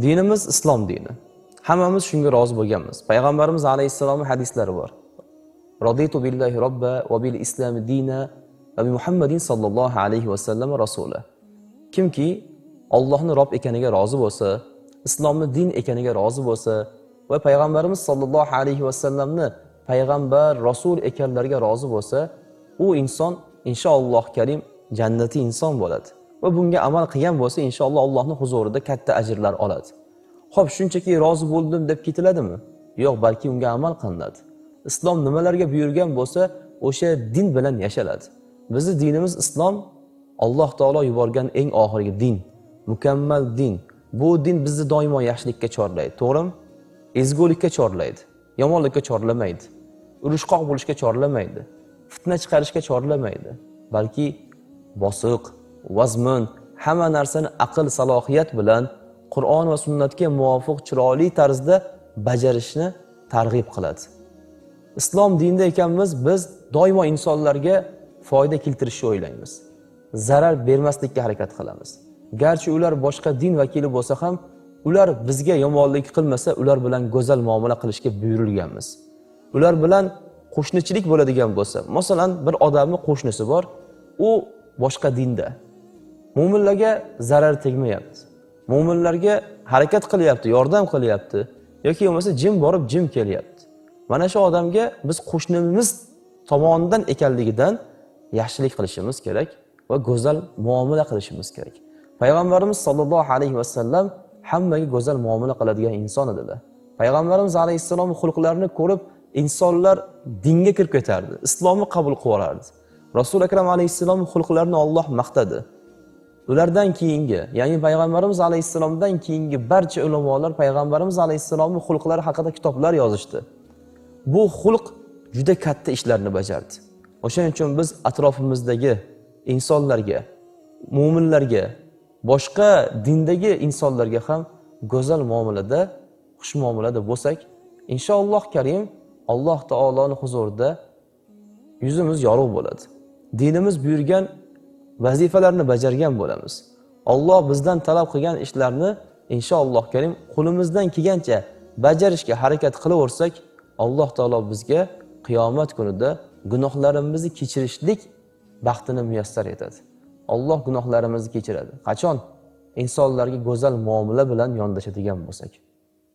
Dinimiz islom dini. Hammamiz shunga rozi bo'lganmiz. Payg'ambarimiz alayhissalomning hadislari bor. Raditu billahi robba va bil islami dina va bi Muhammadin sallallohu alayhi va sallam rasula. Kimki Allohni Rob ekaniga rozi bo'lsa, islomni din ekaniga rozi bo'lsa va payg'ambarimiz sallallohu alayhi va sallamni payg'ambar, rasul ekanlariga rozi bo'lsa, u inson inshaalloh karim jannatiy inson bo'ladi. Va bunga amal qilgan bo'lsa, inshaalloh Allohning huzurida katta ajrlar oladi. Xo'p, shunchaki rozi bo'ldim deb ketiladimi? Yo'q, balki unga amal qilinadi. Islom nimalarga buyurgan bo'lsa, o'sha din bilan yashaladi. Bizning dinimiz islom, Alloh taolo yuborgan eng oxirgi din, mukammal din. Bu din bizni doimo yaxshilikka chorlaydi, to'g'rimi? Ezgulikka chorlaydi, yomonlikka chorlamaydi. Urushqoq bo'lishga chorlamaydi, fitna chiqarishga chorlamaydi, balki bosiq, vazmin, hamma narsani aql, salohiyat bilan Qur'on va sunnatga muvofiq chiroyli tarzda bajarishni targ'ib qiladi. Islom dinida ekanmiz, biz doimo insonlarga foyda keltirishni o'ylaymiz. Zarar bermaslikka harakat qilamiz. Garchi ular boshqa din vakili bo'lsa ham, ular bizga yomonlik qilmasa, ular bilan go'zal muomala qilishga buyurilganmiz. Ular bilan qo'shnichilik bo'ladigan bo'lsa, masalan, bir odamning qo'shnisi bor, u boshqa dinda. Mo'minlarga zarar tegmayapti. Mo'minlarga harakat qilyapti, yordam qilyapti yoki bo'lmasa jim borib jim kelyapti. Mana shu odamga biz qo'shnimiz tomonidan ekanligidan yaxshilik qilishimiz kerak va go'zal muomala qilishimiz kerak. Payg'ambarimiz sollallohu alayhi va sallam hammaga go'zal muomala qiladigan inson edilar. Payg'ambarimiz alayhissalom xulqlarini ko'rib insonlar dinga kirib ketardi, islomni qabul qilib olardi. Rasul akram alayhissalom xulqlarini Alloh maqtadi. Ulardan keyingi, ya'ni payg'ambarimiz alayhissalomdan keyingi barcha ulamolar payg'ambarimiz alayhissalomning xulqlari haqida kitoblar yozishdi. Bu xulq juda katta ishlarni bajardi. O'shaning uchun biz atrofimizdagi insonlarga, mu'minlarga, boshqa dindagi insonlarga ham go'zal muomalada, xush muomalada bo'lsak, inshaalloh karim Alloh taoloning huzurida yuzimiz yorug' bo'ladi. Dinimiz buyurgan vazifalarni bajargan bo'lamiz. Alloh bizdan talab qilgan ishlarni inshaalloh karim qo'limizdan kelgancha bajarishga harakat qilaversak, Alloh taolo bizga qiyomat kunida gunohlarimizni kechirishlik baxtini muyassar etadi. Alloh gunohlarimizni kechiradi. Qachon? Insonlarga go'zal muomala bilan yondashadigan bo'lsak.